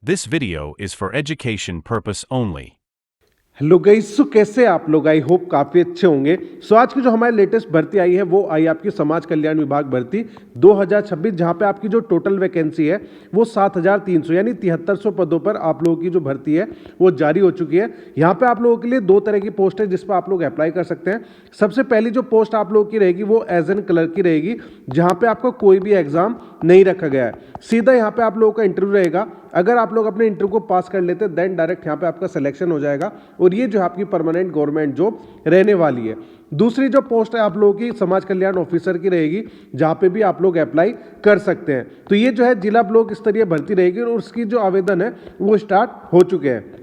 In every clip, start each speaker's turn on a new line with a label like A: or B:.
A: This video is for education purpose only.
B: Hello guys, so कैसे आप लोग? I hope काफ़ी अच्छे होंगे। सो आज की जो हमारी लेटेस्ट भर्ती आई है वो आई आपकी समाज कल्याण विभाग भर्ती 2026, जहां पे आपकी जो टोटल वैकेंसी है वो 7300 यानी 7300 पदों पर आप लोगों की जो भर्ती है वो जारी हो चुकी है। यहाँ पे आप लोगों के लिए दो तरह की पोस्ट है जिस पर आप लोग अप्लाई कर सकते हैं। सबसे पहली जो पोस्ट आप लोगों की रहेगी वो एज एन क्लर्क की रहेगी, जहाँ पे आपका कोई भी एग्जाम नहीं रखा गया है। सीधा यहाँ पे आप लोगों का इंटरव्यू रहेगा। अगर आप लोग अपने इंटरव्यू को पास कर लेते हैं देन डायरेक्ट यहाँ पे आपका सिलेक्शन हो जाएगा और ये जो है आपकी परमानेंट गवर्नमेंट जॉब रहने वाली है। दूसरी जो पोस्ट है आप लोगों की समाज कल्याण ऑफिसर की रहेगी, जहाँ पे भी आप लोग अप्लाई कर सकते हैं। तो ये जो है जिला ब्लॉक स्तरीय भर्ती रहेगी और उसकी जो आवेदन है वो स्टार्ट हो चुके हैं।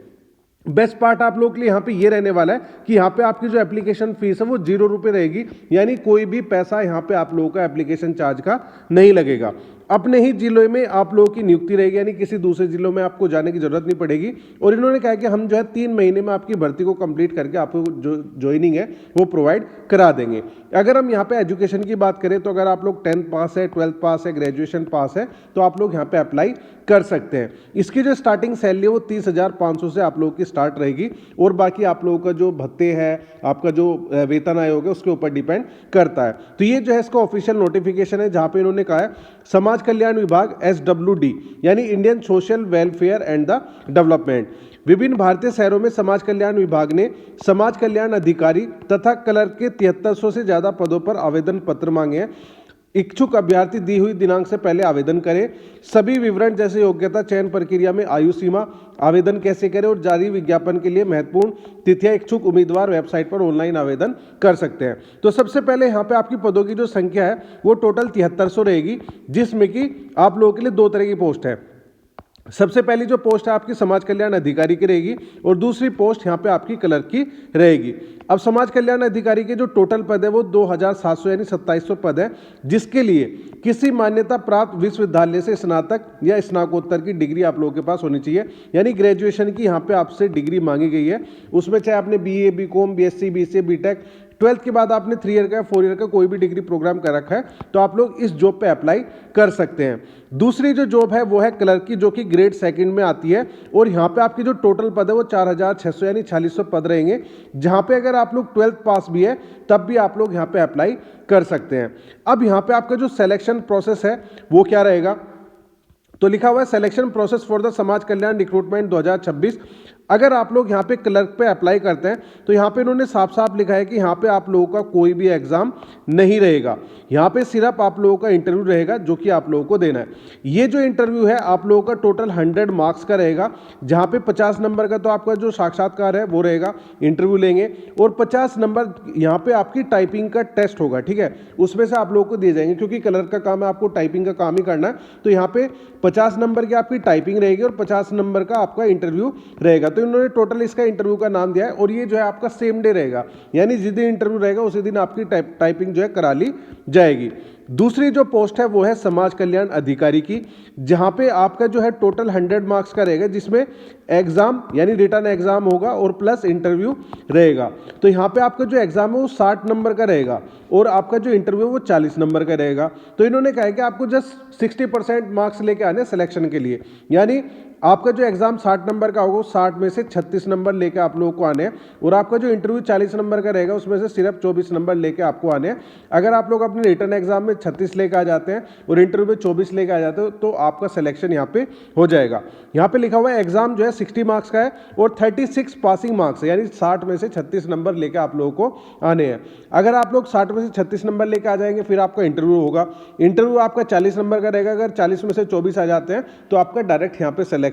B: बेस्ट पार्ट आप लोगों के लिए यहाँ पे ये रहने वाला है कि यहाँ पे आपकी जो एप्लीकेशन फीस है वो 0 रुपये रहेगी, यानी कोई भी पैसा यहाँ पे आप लोगों का एप्लीकेशन चार्ज का नहीं लगेगा। अपने ही जिलों में आप लोगों की नियुक्ति रहेगी, यानी किसी दूसरे जिलों में आपको जाने की जरूरत नहीं पड़ेगी। और इन्होंने कहा कि हम जो है 3 महीने में आपकी भर्ती को कंप्लीट करके आपको जो ज्वाइनिंग है वो प्रोवाइड करा देंगे। अगर हम यहाँ पे एजुकेशन की बात करें तो अगर आप लोग 10th पास है, 12th पास है, ग्रेजुएशन पास है तो आप लोग यहाँ पे अप्लाई कर सकते हैं। इसकी जो स्टार्टिंग सैलरी है वो 30,500 से आप लोगों की स्टार्ट रहेगी और बाकी आप लोगों का जो भत्ते है, आपका जो वेतन आयोग है उसके ऊपर डिपेंड करता है। तो ये जो है इसका ऑफिशियल नोटिफिकेशन है, जहाँ पे इन्होंने कहा है समाज कल्याण विभाग SWD यानी Indian social welfare and the development. विभिन्न भारतीय शहरों में समाज कल्याण विभाग ने समाज कल्याण अधिकारी तथा क्लर्क के 7300 से ज्यादा पदों पर आवेदन पत्र मांगे हैं। इच्छुक अभ्यर्थी दी हुई दिनांक से पहले आवेदन करें। सभी विवरण जैसे योग्यता, चयन प्रक्रिया में आयु सीमा, आवेदन कैसे करें और जारी विज्ञापन के लिए महत्वपूर्ण तिथियां इच्छुक उम्मीदवार वेबसाइट पर ऑनलाइन आवेदन कर सकते हैं। तो सबसे पहले यहाँ पे आपकी पदों की जो संख्या है वो टोटल 7300 रहेगी, जिसमें कि आप लोगों के लिए दो तरह की पोस्ट है। सबसे पहली जो पोस्ट है आपकी समाज कल्याण अधिकारी की रहेगी और दूसरी पोस्ट यहाँ पे आपकी क्लर्क की रहेगी। अब समाज कल्याण अधिकारी के जो टोटल पद है वो 2700 यानी 2700 पद है, जिसके लिए किसी मान्यता प्राप्त विश्वविद्यालय से स्नातक या स्नातकोत्तर की डिग्री आप लोगों के पास होनी चाहिए, यानी ग्रेजुएशन की यहाँ पे आपसे डिग्री मांगी गई है। उसमें चाहे आपने BA, BCom, BSc, BCA, BTech 12th के बाद आपने 3 ईयर का 4 ईयर का कोई भी डिग्री प्रोग्राम कर रखा है तो आप लोग इस जॉब पे अप्लाई कर सकते हैं। दूसरी जो जॉब है वो है क्लर्क की, जो कि ग्रेड 2 में आती है और यहाँ पे आपकी जो टोटल पद है वो 4600 यानी 4600 पद रहेंगे, जहाँ पे अगर आप लोग 12th पास भी है तब भी आप लोग यहाँ पे अप्लाई कर सकते हैं। अब यहाँ पे आपका जो सिलेक्शन प्रोसेस है वो क्या रहेगा, तो लिखा हुआ है selection process for the Samaj Kalyan recruitment 2026। अगर आप लोग यहाँ पे क्लर्क पे अप्लाई करते हैं तो यहाँ पे इन्होंने साफ साफ लिखा है कि यहाँ पे आप लोगों का कोई भी एग्जाम नहीं रहेगा, यहाँ पे सिर्फ आप लोगों का इंटरव्यू रहेगा जो कि आप लोगों को देना है। ये जो इंटरव्यू है आप लोगों का टोटल 100 मार्क्स का रहेगा, जहाँ पे 50 नंबर का तो आपका जो साक्षात्कार है वो रहेगा, इंटरव्यू लेंगे, और 50 नंबर यहाँ पे आपकी टाइपिंग का टेस्ट होगा, ठीक है, उसमें से आप लोगों को दिए जाएंगे। क्योंकि क्लर्क का काम है आपको टाइपिंग का काम ही करना है, तो यहाँ पे 50 नंबर की आपकी टाइपिंग रहेगी और 50 नंबर का आपका इंटरव्यू रहेगा। तो इन्होंने टोटल इसका इंटरव्यू का नाम दिया है और ये जो है आपका सेम डे रहेगा, यानी जिस दिन इंटरव्यू रहेगा उसी दिन आपकी टाइपिंग जो है करा ली जाएगी। दूसरी जो पोस्ट है वो है समाज कल्याण अधिकारी की, जहां पे आपका जो है टोटल 100 मार्क्स का रहेगा, जिसमें एग्जाम यानी रिटर्न एग्जाम होगा और प्लस इंटरव्यू रहेगा। तो यहाँ पे आपका जो एग्जाम है वो 60 नंबर का रहेगा और आपका जो इंटरव्यू है वो 40 नंबर का रहेगा। तो इन्होंने कहा है कि आपको जस्ट 60% मार्क्स लेके आने सिलेक्शन के लिए, यानी आपका जो एग्जाम 60 नंबर का होगा 60 में से 36 नंबर लेके आप लोगों को आने हैं और आपका जो इंटरव्यू 40 नंबर का रहेगा उसमें से सिर्फ 24 नंबर लेके आपको आने हैं। अगर आप लोग अपने रिटर्न एग्जाम में 36 लेके आ जाते हैं और इंटरव्यू में 24 लेके आ जाते हो तो आपका सिलेक्शन यहाँ पे हो जाएगा। यहाँ पे लिखा हुआ है एग्जाम जो है 60 मार्क्स का है और 36 पासिंग मार्क्स है, यानी 60 में से 36 नंबर लेके आप लोगों को आने हैं। अगर आप लोग 60 में से 36 नंबर लेके आ जाएंगे फिर आपका इंटरव्यू होगा, इंटरव्यू आपका 40 नंबर का रहेगा। अगर 40 में से 24 आ जाते हैं तो आपका डायरेक्ट यहाँ पे सिलेक्शन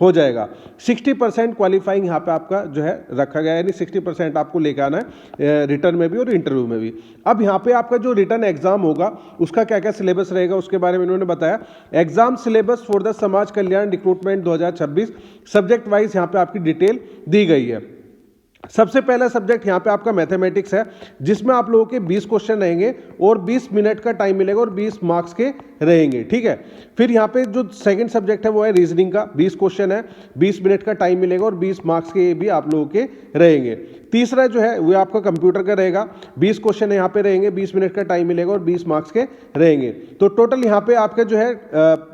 B: हो जाएगा। 60% क्वालिफाइंग यहाँ पे आपका जो है रखा गया है, यानी 60% आपको लेके आना है रिटर्न में भी और इंटरव्यू में भी। अब यहाँ पे आपका जो रिटर्न एग्जाम होगा उसका क्या क्या सिलेबस रहेगा उसके बारे में इन्होंने बताया। Exam syllabus for the Samaj Kalyan recruitment 2026 subject wise यहाँ पे आपकी डिटेल दी गई है। सबसे पहला सब्जेक्ट यहाँ पे आपका मैथमेटिक्स है, जिसमें आप लोगों के 20 क्वेश्चन रहेंगे और 20 मिनट का टाइम मिलेगा और 20 मार्क्स के रहेंगे। ठीक है, फिर यहाँ पे जो सेकंड सब्जेक्ट है वो है रीजनिंग का, 20 क्वेश्चन है, 20 मिनट का टाइम मिलेगा और 20 मार्क्स के भी आप लोगों के रहेंगे। तीसरा जो है वो आपका कंप्यूटर का रहेगा, 20 क्वेश्चन यहाँ पे रहेंगे, 20 मिनट का टाइम मिलेगा और 20 मार्क्स के रहेंगे। तो टोटल यहाँ पे आपका जो है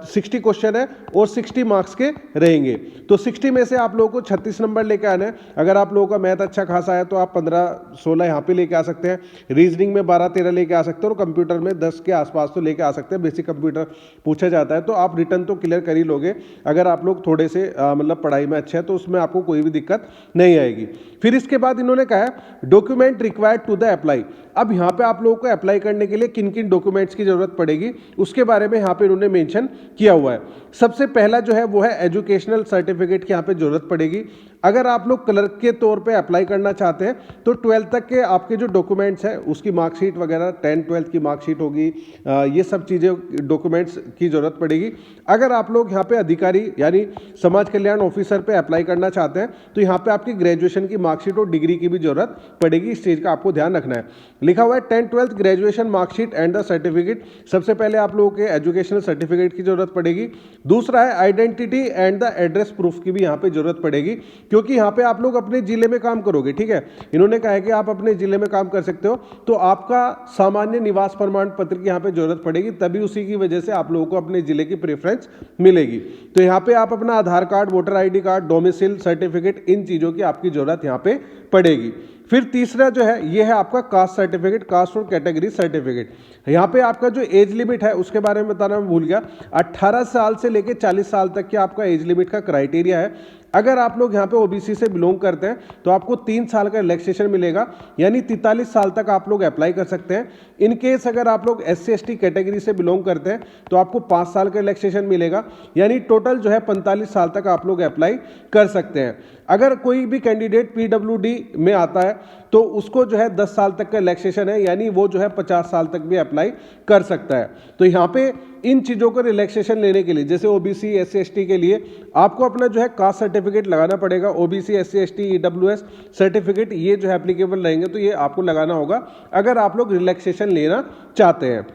B: 60 क्वेश्चन है और 60 मार्क्स के रहेंगे। तो 60 में से आप लोगों को 36 नंबर लेके आना है। अगर आप लोगों का मैथ अच्छा खासा है तो आप 15-16 यहाँ पे लेके आ सकते हैं, रीजनिंग में 12-13 लेके आ सकते हैं और कंप्यूटर में 10 के आसपास तो लेके आ सकते हैं। बेसिक कंप्यूटर पूछा जाता है तो आप रिटर्न तो क्लियर कर ही लोगे। अगर आप लोग थोड़े से मतलब पढ़ाई में अच्छे हैं तो उसमें आपको कोई भी दिक्कत नहीं आएगी। फिर इसके बाद इन्होंने कहा है document required to the apply. अब यहाँ पे आप लोगों को अप्लाई करने के लिए किन किन डॉक्यूमेंट्स की जरूरत पड़ेगी उसके बारे में यहाँ पे इन्होंने मेंशन किया हुआ है। सबसे पहला जो है वो है एजुकेशनल सर्टिफिकेट की यहाँ पे जरूरत पड़ेगी। अगर आप लोग क्लर्क के तौर पे अप्लाई करना चाहते हैं तो 12th तक के आपके जो डॉक्यूमेंट्स हैं उसकी मार्कशीट वगैरह, 10-12 की मार्कशीट होगी, ये सब चीज़ें डॉक्यूमेंट्स की जरूरत पड़ेगी। अगर आप लोग यहाँ पे अधिकारी यानी समाज कल्याण ऑफिसर पे अप्लाई करना चाहते हैं तो यहाँ पे आपकी ग्रेजुएशन की मार्कशीट और डिग्री की भी जरूरत पड़ेगी। इस चीज़ का आपको ध्यान रखना है। लिखा हुआ है 10th-12th graduation marksheet and the certificate. सबसे पहले आप लोगों के एजुकेशनल सर्टिफिकेट की जरूरत पड़ेगी। दूसरा है identity and the address proof की भी यहाँ पे जरूरत पड़ेगी, क्योंकि यहाँ पे आप लोग अपने जिले में काम करोगे। ठीक है, इन्होंने कहा है कि आप अपने जिले में काम कर सकते हो तो आपका सामान्य निवास प्रमाण पत्र की यहाँ पे जरूरत पड़ेगी, तभी उसी की वजह से आप लोगों को अपने जिले की प्रेफरेंस मिलेगी। तो यहाँ पे आप अपना Aadhaar card, voter ID card, domicile certificate, इन चीज़ों की आपकी जरूरत यहाँ पे पड़ेगी। फिर तीसरा जो है ये है आपका कास्ट सर्टिफिकेट, कास्ट और कैटेगरी सर्टिफिकेट। यहाँ पे आपका जो एज लिमिट है उसके बारे में बताना मैं भूल गया, 18 साल से लेकर 40 साल तक के आपका एज लिमिट का क्राइटेरिया है। अगर आप लोग यहाँ पे OBC से बिलोंग करते हैं तो आपको 3 साल का रिलैक्सेशन मिलेगा, यानी 43 साल तक आप लोग अप्लाई कर सकते हैं। इन केस अगर आप लोग SC/ST कैटेगरी से बिलोंग करते हैं तो आपको 5 साल का रिलैक्सेशन मिलेगा, यानी टोटल जो है 45 साल तक आप लोग अप्लाई कर सकते हैं। अगर कोई भी कैंडिडेट PWD में आता है तो उसको जो है 10 साल तक का रिलैक्सेशन है, यानी वो जो है 50 साल तक भी अप्लाई कर सकता है। तो यहाँ पे इन चीज़ों को रिलैक्सेशन लेने के लिए, जैसे OBC SC/ST के लिए आपको अपना जो है कास्ट सर्टिफिकेट लगाना पड़ेगा। OBC SC/ST EWS सर्टिफिकेट ये जो है एप्लीकेबल रहेंगे तो ये आपको लगाना होगा अगर आप लोग रिलैक्सेशन लेना चाहते हैं।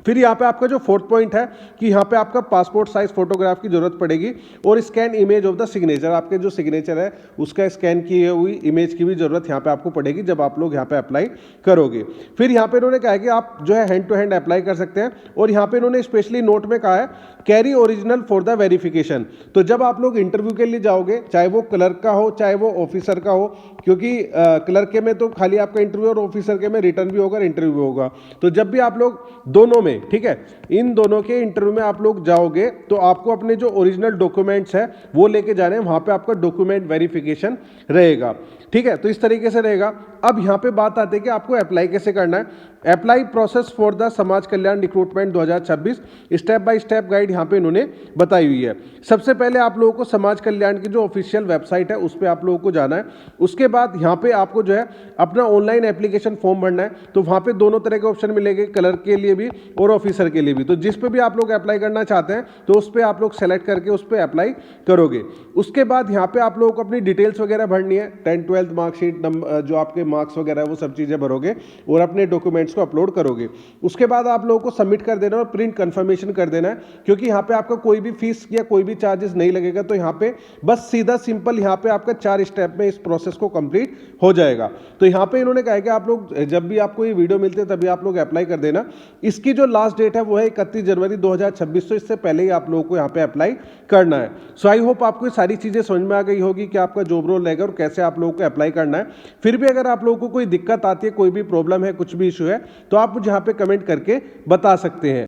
B: फिर यहाँ पे आपका जो 4th पॉइंट है कि यहाँ पे आपका पासपोर्ट साइज फोटोग्राफ की जरूरत पड़ेगी और scan image of the signature, आपके जो सिग्नेचर है उसका स्कैन की हुई इमेज की भी जरूरत यहाँ पे आपको पड़ेगी जब आप लोग यहाँ पे अप्लाई करोगे। फिर यहाँ पे इन्होंने कहा है कि आप जो है हैंड टू हैंड अप्लाई कर सकते हैं और यहाँ पे इन्होंने स्पेशली नोट में कहा है carry original for the verification. तो जब आप लोग इंटरव्यू के लिए जाओगे, चाहे वो क्लर्क का हो चाहे वो ऑफिसर का हो, क्योंकि क्लर्क के में तो खाली आपका इंटरव्यू और ऑफिसर के में रिटर्न भी होगा, इंटरव्यू भी होगा। तो जब भी आप लोग दोनों में, ठीक है, इन दोनों के इंटरव्यू में आप लोग जाओगे तो आपको अपने जो ओरिजिनल डॉक्यूमेंट्स है वो लेके जाने हैं, वहां पे आपका डॉक्यूमेंट वेरिफिकेशन रहेगा। ठीक है, तो इस तरीके से रहेगा। अब यहाँ पे बात आती है कि आपको अप्लाई कैसे करना है। Apply process for the Samaj Kalyan recruitment 2026 step by step guide यहाँ पे इन्होंने बताई हुई है। सबसे पहले आप लोगों को समाज कल्याण की जो ऑफिशियल वेबसाइट है उस पर आप लोगों को जाना है। उसके बाद यहाँ पे आपको जो है अपना ऑनलाइन एप्लीकेशन फॉर्म भरना है। तो वहाँ पे दोनों तरह के ऑप्शन मिलेंगे, क्लर्क के लिए भी और ऑफिसर के लिए भी। तो जिस पे भी आप लोग अप्लाई करना चाहते हैं तो उस पर आप लोग सेलेक्ट करके उस पर अप्लाई करोगे। उसके बाद यहाँ पे आप लोगों को अपनी डिटेल्स वगैरह भरनी है, 10th-12th मार्कशीट, जो आपके मार्क्स वगैरह है वो सब चीज़ें भरोगे और अपने डॉक्यूमेंट्स को अपलोड करोगे। उसके बाद आप लोगों को सबमिट कर देना और प्रिंट कंफर्मेशन कर देना है, क्योंकि यहाँ पे आपका कोई भी फीस या कोई भी चार्जेस नहीं लगेगा। तो यहाँ पे बस सीधा सिंपल यहाँ पे आपका 4 स्टेप में इस प्रोसेस को कंप्लीट हो जाएगा। तो यहाँ पे इन्होंने कहा है कि आप लोग जब भी आपको ये वीडियो मिलते हैं तभी आप लोग अप्लाई कर देना। इसकी जो लास्ट डेट है वो है 31 जनवरी 2026। तो इससे पहले ही आप लोगों को यहाँ पे अप्लाई करना है। सो आई होप आपको ये सारी चीजें समझ में आ गई होगी कि आपका जॉब रोल रहेगा और कैसे आप लोगों को अप्लाई करना है। फिर भी अगर आप लोगों को कोई दिक्कत आती है, कोई भी प्रॉब्लम है, कुछ भी इशू है, तो आप मुझे यहाँ पे कमेंट करके बता सकते हैं।